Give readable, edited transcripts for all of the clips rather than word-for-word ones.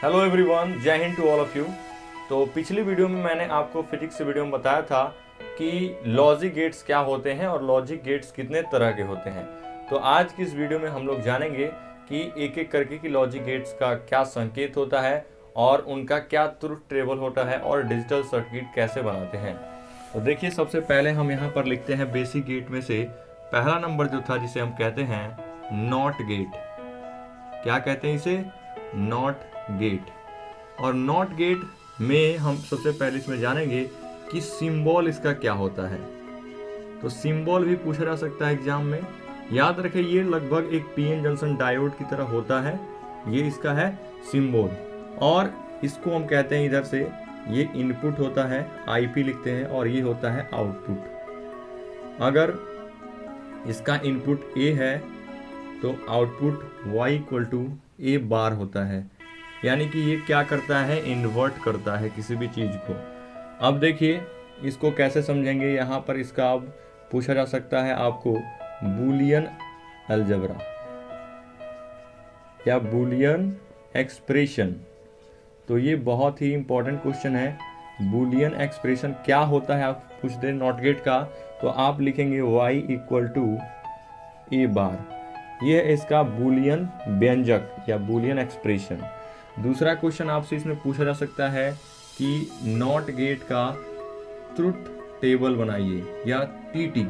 Hello everyone, जय हिंद to all of you. तो पिछली वीडियो में मैंने आपको फिजिक्स वीडियो में बताया था कि लॉजिक गेट्स क्या होते हैं और लॉजिक गेट्स कितने तरह के होते हैं। तो आज की इस वीडियो में हम लोग जानेंगे कि एक एक करके कि लॉजिक गेट्स का क्या संकेत होता है और उनका क्या ट्रुथ टेबल होता है और डिजिटल सर्किट कैसे बनाते हैं। तो देखिए, सबसे पहले हम यहाँ पर लिखते हैं बेसिक गेट में से पहला नंबर जो था जिसे हम कहते हैं नॉट गेट। क्या कहते हैं इसे? Not gate. और नॉट गेट में हम सबसे पहले इसमें जानेंगे कि सिंबल इसका क्या होता है। तो सिंबल भी पूछा जा सकता है एग्जाम में। याद रखें, ये लगभग एक पीएन जंक्शन डायोड की तरह होता है। ये इसका है सिंबल और इसको हम कहते हैं इधर से ये इनपुट होता है, आईपी लिखते हैं, और ये होता है आउटपुट। अगर इसका इनपुट ए है तो आउटपुट y इक्वल टू ए बार होता है। यानी कि ये क्या करता है? इन्वर्ट करता है किसी भी चीज़ को। अब देखिए इसको कैसे समझेंगे। यहाँ पर इसका अब पूछा जा सकता है आपको बूलियन अलजेब्रा या बूलियन एक्सप्रेशन। तो ये बहुत ही इंपॉर्टेंट क्वेश्चन है। बूलियन एक्सप्रेशन क्या होता है आप पूछ दें नॉट गेट का, तो आप लिखेंगे y इक्वल टू ए बार। यह है इसका बूलियन व्यंजक या बूलियन एक्सप्रेशन। दूसरा क्वेश्चन आपसे इसमें पूछा जा सकता है कि नॉट गेट का ट्रुथ टेबल बनाइए या टीटी।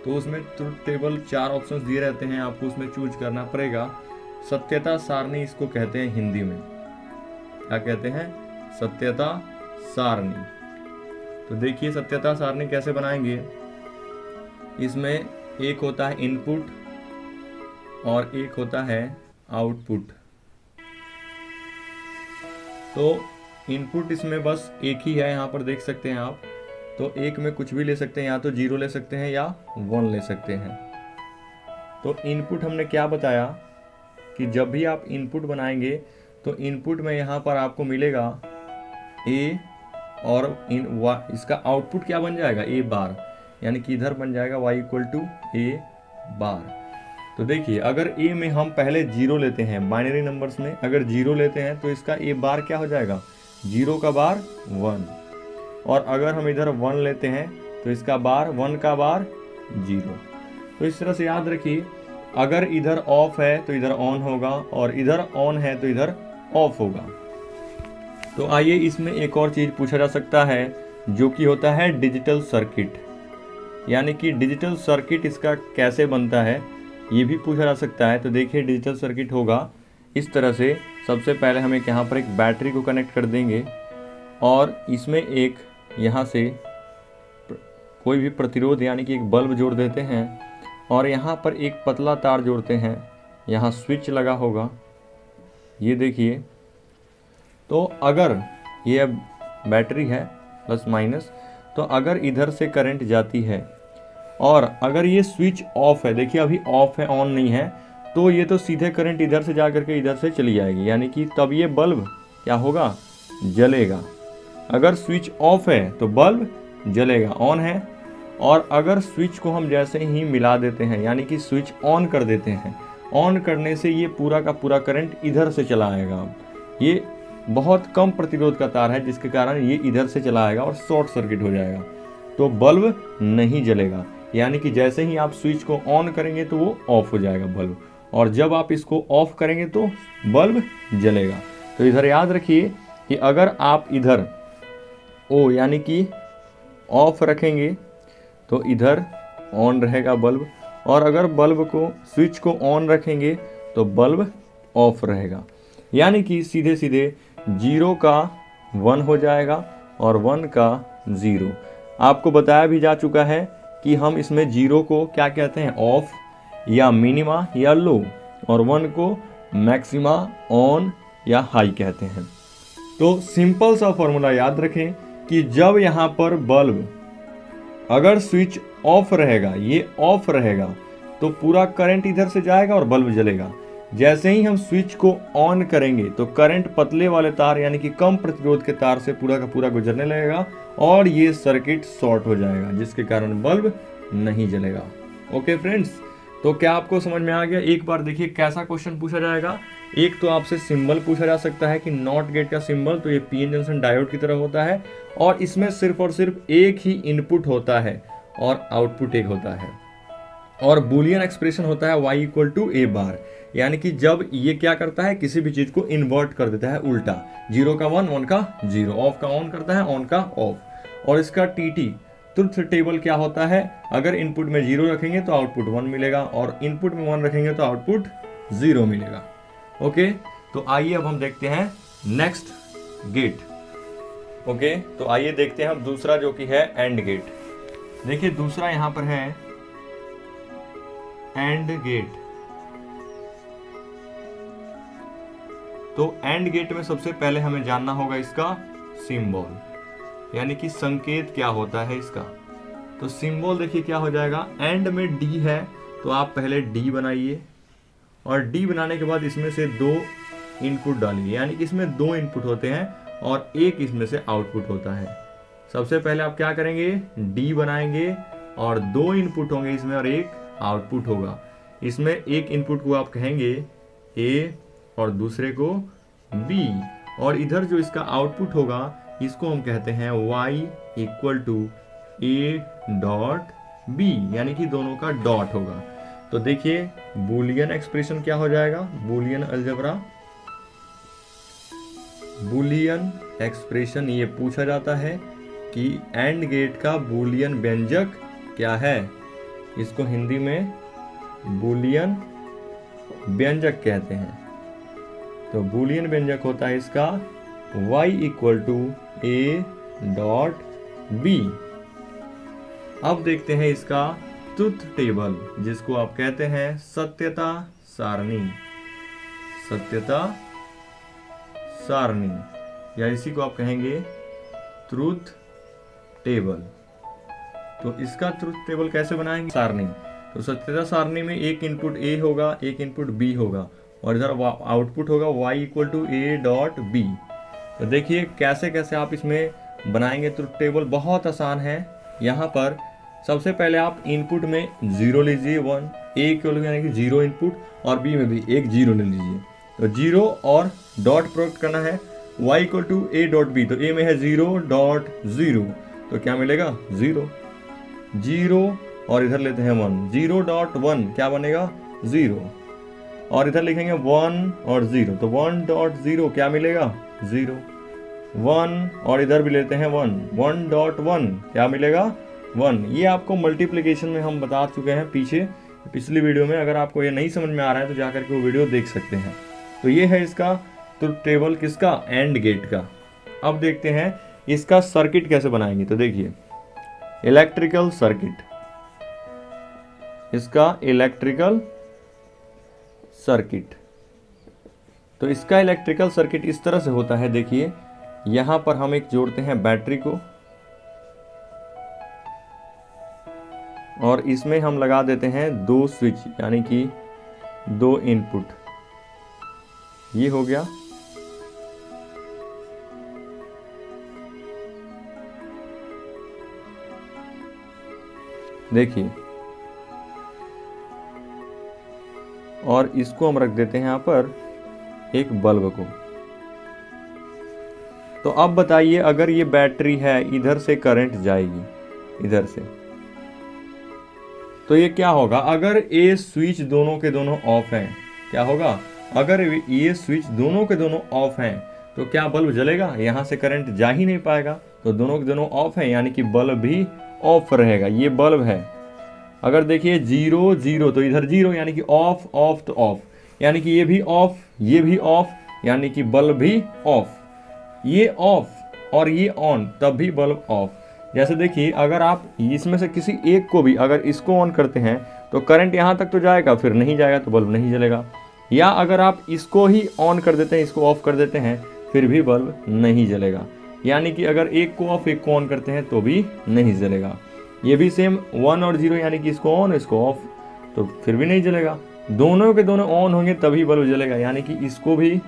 तो उसमें ट्रुथ टेबल 4 ऑप्शंस दिए रहते हैं, आपको उसमें चूज करना पड़ेगा। सत्यता सारणी इसको कहते हैं हिंदी में। क्या कहते हैं? सत्यता सारणी। तो देखिए सत्यता सारणी कैसे बनाएंगे। इसमें एक होता है इनपुट और एक होता है आउटपुट। तो इनपुट इसमें बस एक ही है, यहाँ पर देख सकते हैं आप। तो एक में कुछ भी ले सकते हैं, या तो 0 ले सकते हैं या 1 ले सकते हैं। तो इनपुट हमने क्या बताया कि जब भी आप इनपुट बनाएंगे तो इनपुट में यहाँ पर आपको मिलेगा ए और इसका आउटपुट क्या बन जाएगा? ए बार। यानी कि इधर बन जाएगा y इक्वल टू ए बार। तो देखिए अगर a में हम पहले 0 लेते हैं, बाइनरी नंबर्स में अगर 0 लेते हैं तो इसका a बार क्या हो जाएगा? 0 का बार 1। और अगर हम इधर 1 लेते हैं तो इसका बार 1 का बार 0। तो इस तरह से याद रखिए, अगर इधर ऑफ है तो इधर ऑन होगा और इधर ऑन है तो इधर ऑफ होगा। तो आइए इसमें एक और चीज पूछा जा सकता है जो कि होता है डिजिटल सर्किट। यानी कि डिजिटल सर्किट इसका कैसे बनता है ये भी पूछा जा सकता है। तो देखिए डिजिटल सर्किट होगा इस तरह से। सबसे पहले हम यहाँ पर एक बैटरी को कनेक्ट कर देंगे और इसमें एक यहाँ से कोई भी प्रतिरोध यानी कि एक बल्ब जोड़ देते हैं और यहाँ पर एक पतला तार जोड़ते हैं। यहाँ स्विच लगा होगा, ये देखिए। तो अगर ये बैटरी है प्लस माइनस, तो अगर इधर से करंट जाती है और अगर ये स्विच ऑफ है, देखिए अभी ऑफ है, ऑन नहीं है, तो ये तो सीधे करंट इधर से जा करके इधर से चली जाएगी। यानी कि तब ये बल्ब क्या होगा? जलेगा। अगर स्विच ऑफ है तो बल्ब जलेगा, ऑन है। और अगर स्विच को हम जैसे ही मिला देते हैं यानी कि स्विच ऑन कर देते हैं, ऑन करने से ये पूरा का पूरा करंट इधर से चला आएगा। ये बहुत कम प्रतिरोध का तार है जिसके कारण ये इधर से चला आएगा और शॉर्ट सर्किट हो जाएगा, तो बल्ब नहीं जलेगा। यानी कि जैसे ही आप स्विच को ऑन करेंगे तो वो ऑफ हो जाएगा बल्ब, और जब आप इसको ऑफ करेंगे तो बल्ब जलेगा। तो इधर याद रखिए कि अगर आप इधर ओ यानी कि ऑफ रखेंगे तो इधर ऑन रहेगा बल्ब, और अगर बल्ब को स्विच को ऑन रखेंगे तो बल्ब ऑफ रहेगा। यानी कि सीधे सीधे 0 का 1 हो जाएगा और 1 का 0। आपको बताया भी जा चुका है कि हम इसमें 0 को क्या कहते हैं? ऑफ या मिनिमा या लो, और 1 को मैक्सिमा, ऑन या हाई कहते हैं। तो सिंपल सा फॉर्मूला याद रखें कि जब यहाँ पर बल्ब अगर स्विच ऑफ रहेगा, ये ऑफ रहेगा, तो पूरा करंट इधर से जाएगा और बल्ब जलेगा। जैसे ही हम स्विच को ऑन करेंगे तो करंट पतले वाले तार यानी कि कम प्रतिरोध के तार से पूरा का पूरा गुजरने लगेगा और ये सर्किट शॉर्ट हो जाएगा, जिसके कारण बल्ब नहीं जलेगा। ओके फ्रेंड्स, तो क्या आपको समझ में आ गया? एक बार देखिए कैसा क्वेश्चन पूछा जाएगा। एक तो आपसे सिंबल पूछा जा सकता है कि नॉट गेट का सिंबल, तो ये पीएन जंक्शन डायोड की तरह होता है और इसमें सिर्फ और सिर्फ एक ही इनपुट होता है और आउटपुट एक होता है। और बूलियन एक्सप्रेशन होता है y इक्वल टू ए बार, यानी कि जब ये क्या करता है, किसी भी चीज को इन्वर्ट कर देता है उल्टा, 0 का 1, 1 का 0, ऑफ का ऑन करता है, ऑन का ऑफ। और इसका टीटी ट्रुथ टेबल क्या होता है, अगर इनपुट में 0 रखेंगे तो आउटपुट 1 मिलेगा और इनपुट में 1 रखेंगे तो आउटपुट 0 मिलेगा। ओके, तो आइए अब हम देखते हैं नेक्स्ट गेट। ओके, तो आइए देखते हैं अब दूसरा जो कि है एंड गेट। देखिए दूसरा यहां पर है एंड गेट। तो एंड गेट में सबसे पहले हमें जानना होगा इसका सिंबल, यानी कि संकेत क्या होता है इसका। तो सिंबल देखिए क्या हो जाएगा, एंड में डी है तो आप पहले डी बनाइए और डी बनाने के बाद इसमें से 2 इनपुट डालिए, यानी कि इसमें 2 इनपुट होते हैं और एक इसमें से आउटपुट होता है। सबसे पहले आप क्या करेंगे, डी बनाएंगे और 2 इनपुट होंगे इसमें और एक आउटपुट होगा। इसमें एक इनपुट को आप कहेंगे ए और दूसरे को बी, और इधर जो इसका आउटपुट होगा इसको हम कहते हैं y equal to A dot B, यानी कि दोनों का डॉट होगा। तो देखिए बूलियन एक्सप्रेशन क्या हो जाएगा, बूलियन अलजेब्रा, बूलियन एक्सप्रेशन ये पूछा जाता है कि एंड गेट का बूलियन व्यंजक क्या है। इसको हिंदी में बूलियन व्यंजक कहते हैं। तो बूलियन व्यंजक होता है इसका y equal to A dot B. अब देखते हैं इसका ट्रुथ टेबल, जिसको आप कहते हैं सत्यता सारणी, सत्यता सारणी, या इसी को आप कहेंगे ट्रुथ टेबल। तो इसका ट्रुथ टेबल कैसे बनाएंगे, सारणी। तो सत्यता सारणी में एक इनपुट ए होगा, एक इनपुट बी होगा और इधर आउटपुट होगा y equal to A dot B. तो देखिए कैसे कैसे आप इसमें बनाएंगे ट्रुथ टेबल, बहुत आसान है। यहाँ पर सबसे पहले आप इनपुट में 0 लीजिए, 1 ए के यानी कि 0 इनपुट, और बी में भी एक 0 ले लीजिए। तो 0 और डॉट प्रोडक्ट करना है, y equal to A dot B. तो ए में है 0 डॉट 0, तो क्या मिलेगा 0 0, और इधर लेते हैं 1, 0 डॉट 1 क्या बनेगा 0, और इधर लिखेंगे 1 और 0, तो 1 डॉट 0 क्या मिलेगा 0 1, और इधर भी लेते हैं 1, 1 डॉट 1 क्या मिलेगा 1। ये आपको मल्टीप्लिकेशन में हम बता चुके हैं पिछली वीडियो में। अगर आपको ये नहीं समझ में आ रहा है तो जाकर के वो वीडियो देख सकते हैं। तो ये है इसका ट्रुथ टेबल किसका, एंड गेट का। अब देखते हैं इसका सर्किट कैसे बनाएंगे। तो देखिए इलेक्ट्रिकल सर्किट, इसका इलेक्ट्रिकल सर्किट। तो इसका इलेक्ट्रिकल सर्किट इस तरह से होता है। देखिए यहां पर हम एक जोड़ते हैं बैटरी को और इसमें हम लगा देते हैं 2 स्विच, यानी कि 2 इनपुट। ये हो गया। देखिए, और इसको हम रख देते हैं यहां पर एक बल्ब को। तो अब बताइए अगर ये बैटरी है, इधर से करंट जाएगी इधर से, तो ये क्या होगा, अगर ये स्विच दोनों के दोनों ऑफ हैं, क्या होगा, अगर ये स्विच दोनों के दोनों ऑफ हैं तो क्या बल्ब जलेगा, यहां से करंट जा ही नहीं पाएगा। तो दोनों के दोनों ऑफ हैं यानी कि बल्ब भी ऑफ रहेगा। ये बल्ब है, अगर देखिए 0 0 तो इधर 0 यानी कि ऑफ ऑफ तो ऑफ, यानी कि ये भी ऑफ ये भी ऑफ, यानी कि बल्ब भी ऑफ। ये ऑफ और ये ऑन, तब भी बल्ब ऑफ। जैसे देखिए अगर आप इसमें से किसी एक को भी, अगर इसको ऑन करते हैं तो करंट यहाँ तक तो जाएगा, फिर नहीं जाएगा तो बल्ब नहीं जलेगा। या अगर आप इसको ही ऑन कर देते हैं, इसको ऑफ कर देते हैं, फिर भी बल्ब नहीं जलेगा। यानी कि अगर एक को ऑफ एक को ऑन करते हैं तो भी नहीं जलेगा। ये भी सेम 1 और 0, यानी कि इसको ऑन इसको ऑफ, तो फिर भी नहीं जलेगा। दोनों के दोनों ऑन होंगे तभी बल्ब जलेगा, यानी कि इसको भी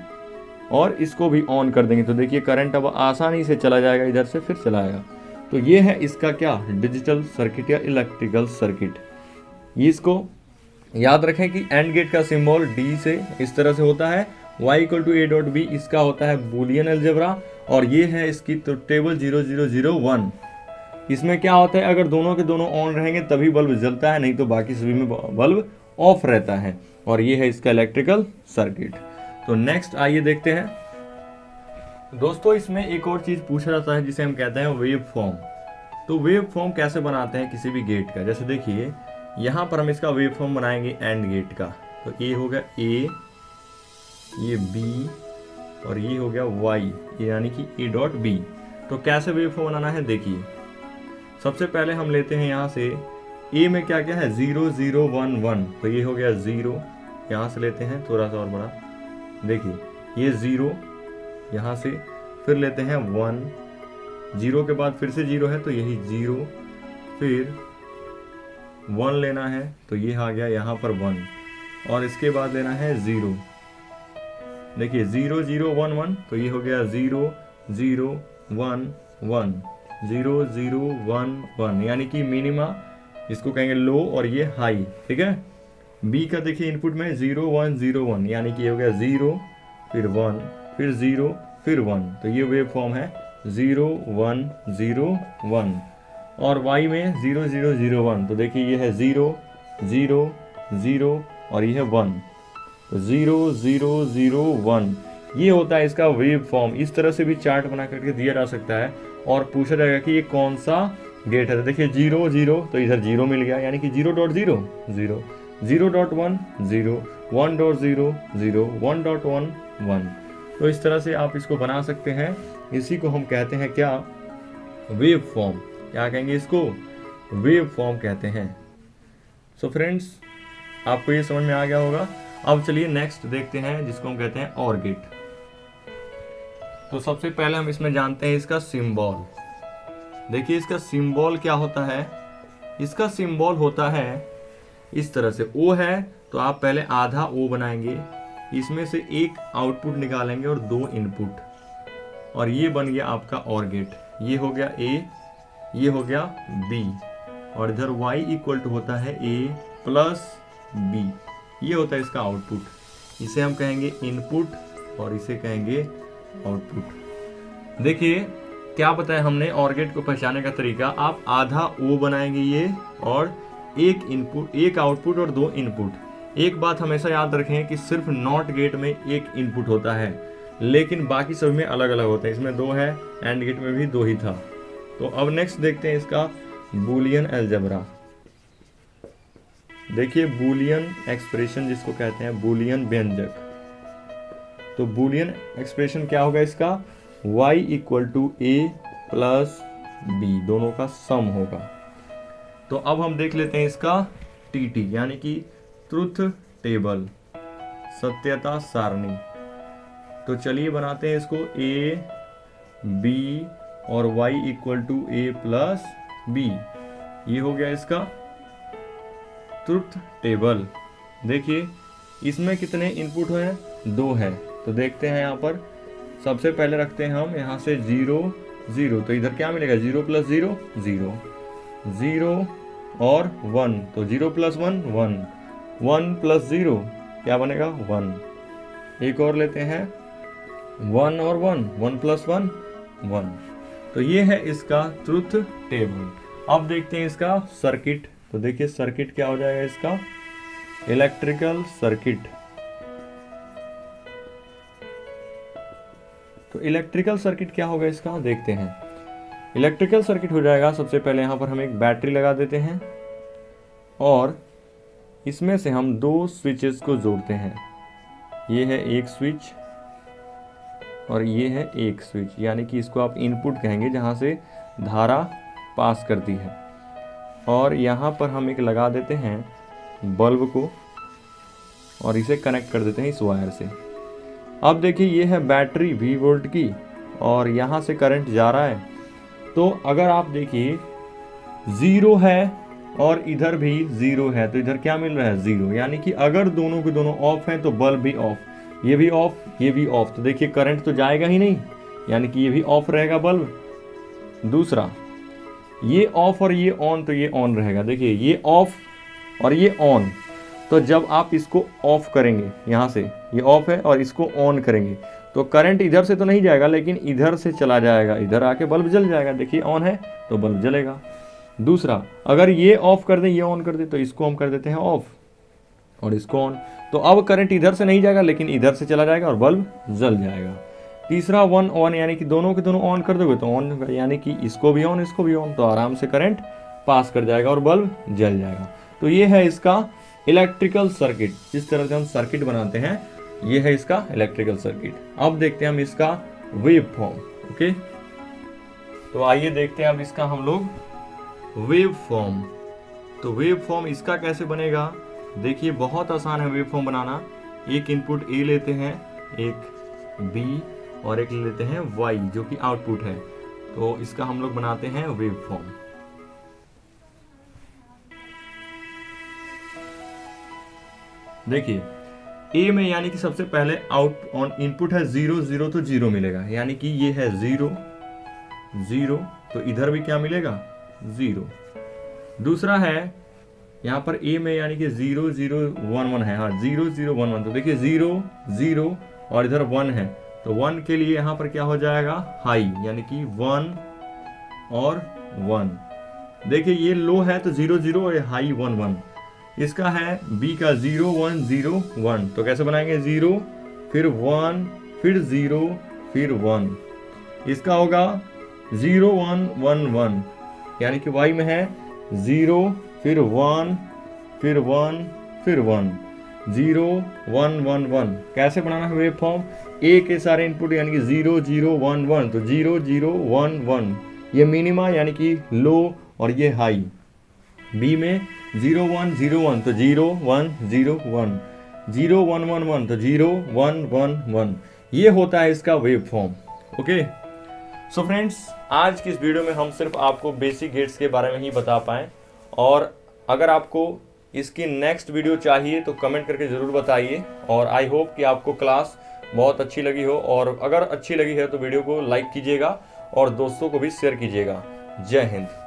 और इसको भी ऑन कर देंगे तो देखिए करंट अब आसानी से चला जाएगा, इधर से फिर चलाएगा। तो ये है इसका क्या, डिजिटल सर्किट या इलेक्ट्रिकल सर्किट। ये इसको याद रखें कि एंड गेट का सिंबल डी से इस तरह से होता है, y equal to A dot B इसका होता है बूलियन अलजेब्रा, और ये है इसकी तो टेबल 0001। इसमें क्या होता है, अगर दोनों के दोनों ऑन रहेंगे तभी बल्ब जलता है, नहीं तो बाकी सभी में बल्ब ऑफ रहता है। और ये है इसका इलेक्ट्रिकल सर्किट। तो नेक्स्ट आइए देखते हैं दोस्तों, इसमें एक और चीज पूछा जाता है जिसे हम कहते हैं वेव फॉर्म। तो वेव फॉर्म कैसे बनाते हैं किसी भी गेट का, जैसे देखिए यहाँ पर हम इसका वेव फॉर्म बनाएंगे एंड गेट का। तो ए हो गया ए, ये बी, और ये हो गया वाई, यानी कि ए डॉट बी। तो कैसे वेव फॉर्म बनाना है देखिए, सबसे पहले हम लेते हैं यहाँ से ए में क्या क्या है 0 0 1 1, तो ये हो गया 0, यहाँ से लेते हैं थोड़ा सा और बड़ा, देखिए ये 0 यहाँ से, फिर लेते हैं 1, 0 के बाद फिर से 0 है तो यही 0, फिर 1 लेना है तो ये आ गया यहाँ पर 1, और इसके बाद लेना है 0, देखिए 0 0 1 1, तो ये हो गया 0 0 1 1 0 0 1 1, यानी कि मिनिमा इसको कहेंगे लो और ये हाई, ठीक है। बी का देखिए इनपुट में 0 1 0 1, यानी कि ये हो गया 0 फिर 1 फिर 0 फिर 1, तो ये वेव फॉर्म है 0 1 0 1। और y में 0 0 0 1, तो देखिए ये है 0 0 0 और ये है 1, तो 0 0 0 1, ये होता है इसका वेव फॉर्म। इस तरह से भी चार्ट बना करके दिया जा सकता है और पूछा जाएगा कि ये कौन सा गेट है। तो देखिए 0 0, तो इधर 0 मिल गया, यानी कि 0.0 0, 0.1 0, 1.0 0, 1.1 1। तो इस तरह से आप इसको बना सकते हैं। इसी को हम कहते हैं क्या, वेव फॉर्म। क्या कहेंगे इसको, वेव फॉर्म कहते हैं। सो फ्रेंड्स, आपको ये समझ में आ गया होगा। अब चलिए नेक्स्ट देखते हैं जिसको हम कहते हैं और गेट। तो सबसे पहले हम इसमें जानते हैं इसका सिंबल। देखिए इसका सिंबल क्या होता है, इसका सिंबल होता है इस तरह से, ओ है तो आप पहले आधा ओ बनाएंगे, इसमें से एक आउटपुट निकालेंगे और 2 इनपुट, और ये बन गया आपका और गेट। ये हो गया ए, ये हो गया बी, और इधर y इक्वल टू होता है a प्लस बी, ये होता है इसका आउटपुट। इसे हम कहेंगे इनपुट और इसे कहेंगे आउटपुट। देखिए क्या बताया हमने और गेट को पहचानने का तरीका, आप आधा ओ बनाएंगे ये, और एक इनपुट, एक आउटपुट और 2 इनपुट। एक बात हमेशा याद रखें कि सिर्फ नॉट गेट में एक इनपुट होता है, लेकिन बाकी सभी में अलग अलग होते हैं। इसमें 2 है, एंड गेट में भी 2 ही था। तो अब नेक्स्ट देखते हैं इसका बूलियन अलजेब्रा। देखिए बूलियन एक्सप्रेशन जिसको कहते हैं बूलियन व्यंजक। तो बूलियन एक्सप्रेशन क्या होगा इसका, y equal to a plus B, दोनों का सम होगा। तो अब हम देख लेते हैं इसका TT, यानी कि ट्रुथ टेबल, सत्यता सारणी। तो चलिए बनाते हैं इसको a b और y equal to a plus B, ये हो गया इसका ट्रुथ टेबल। देखिए इसमें कितने इनपुट हैं, 2 है। तो देखते हैं यहाँ पर, सबसे पहले रखते हैं हम यहाँ से 0 0, तो इधर क्या मिलेगा 0 प्लस 0 0, 0 और 1, तो 0 प्लस 1 1, 1 प्लस 0 क्या बनेगा 1। एक और लेते हैं 1 और 1, 1 प्लस 1 1। तो ये है इसका ट्रुथ टेबल। अब देखते हैं इसका सर्किट। तो देखिए सर्किट क्या हो जाएगा इसका, इलेक्ट्रिकल सर्किट। तो इलेक्ट्रिकल सर्किट क्या होगा इसका, देखते हैं। इलेक्ट्रिकल सर्किट हो जाएगा, सबसे पहले यहाँ पर हम एक बैटरी लगा देते हैं और इसमें से हम 2 स्विचेस को जोड़ते हैं। ये है एक स्विच और ये है एक स्विच, यानी कि इसको आप इनपुट कहेंगे जहाँ से धारा पास करती है। और यहाँ पर हम एक लगा देते हैं बल्ब को और इसे कनेक्ट कर देते हैं इस वायर से। अब देखिए ये है बैटरी V वोल्ट की और यहाँ से करंट जा रहा है। तो अगर आप देखिए 0 है और इधर भी 0 है, तो इधर क्या मिल रहा है 0, यानी कि अगर दोनों के दोनों ऑफ हैं तो बल्ब भी ऑफ, ये भी ऑफ ये भी ऑफ। तो देखिए करंट तो जाएगा ही नहीं, यानी कि ये भी ऑफ रहेगा बल्ब। दूसरा ये ऑफ और ये ऑन, तो ये ऑन रहेगा। देखिए ये ऑफ और ये ऑन, तो जब आप इसको ऑफ करेंगे, यहाँ से ये ऑफ है और इसको ऑन करेंगे तो करंट इधर से तो नहीं जाएगा लेकिन इधर से चला जाएगा, इधर आके बल्ब जल जाएगा। देखिए ऑन है तो बल्ब जलेगा। दूसरा, अगर ये ऑफ कर दें ये ऑन कर दें तो इसको हम कर देते हैं ऑफ और इसको ऑन, तो अब करंट इधर से नहीं जाएगा लेकिन इधर से चला जाएगा और बल्ब जल जाएगा। तीसरा, वन ऑन, यानी कि दोनों के दोनों ऑन कर दोगे तो ऑन होगा, यानी कि इसको भी ऑन इसको भी ऑन, तो आराम से करंट पास कर जाएगा और बल्ब जल जाएगा। तो ये है इसका इलेक्ट्रिकल सर्किट, जिस तरह से हम सर्किट बनाते हैं ये है इसका इलेक्ट्रिकल सर्किट। अब देखते हैं हम इसका वेव फॉर्म। ओके, तो आइए देखते हैं अब इसका हम लोग वेव फॉर्म। तो वेव फॉर्म इसका कैसे बनेगा, देखिए बहुत आसान है वेव फॉर्म बनाना। एक इनपुट ए लेते हैं, एक बी और एक ले लेते हैं वाई जो कि आउटपुट है। तो इसका हम लोग बनाते हैं वेव फॉर्म। देखिए ए में यानी कि सबसे पहले आउट ऑन इनपुट है 0 0 तो 0 मिलेगा, यानी कि ये है 0 0 तो इधर भी क्या मिलेगा 0। दूसरा है यहाँ पर ए में यानी कि 0 0 1 1 है, हाँ 0 0 1 1, तो देखिए 0 0 और इधर 1 है तो 1 के लिए यहाँ पर क्या हो जाएगा हाई, यानी कि 1 और 1। देखिए ये लो है तो 0 0 और हाई 1 1। इसका है बी का 0 1 0 1, तो कैसे बनाएंगे 0 फिर 1 फिर 0 फिर 1। इसका होगा 0 1 1 1, यानी कि वाई में है 0 फिर 1 फिर 1 फिर 1 0 1 1 1। कैसे बनाना है वेव फॉर्म, ए के सारे इनपुट यानी कि 0 0 1 1, तो 0 0 1 1 ये मिनिमा यानी कि लो और ये हाई। बी में 0 1 0 1 तो 0 1 0 1, 0 1 1 1 तो 0 1 1 1। ये होता है इसका wave form. Okay, so friends आज की इस वीडियो में हम सिर्फ आपको बेसिक गेट्स के बारे में ही बता पाएँ, और अगर आपको इसकी नेक्स्ट वीडियो चाहिए तो कमेंट करके ज़रूर बताइए। और आई होप कि आपको क्लास बहुत अच्छी लगी हो, और अगर अच्छी लगी है तो वीडियो को लाइक कीजिएगा और दोस्तों को भी शेयर कीजिएगा। जय हिंद।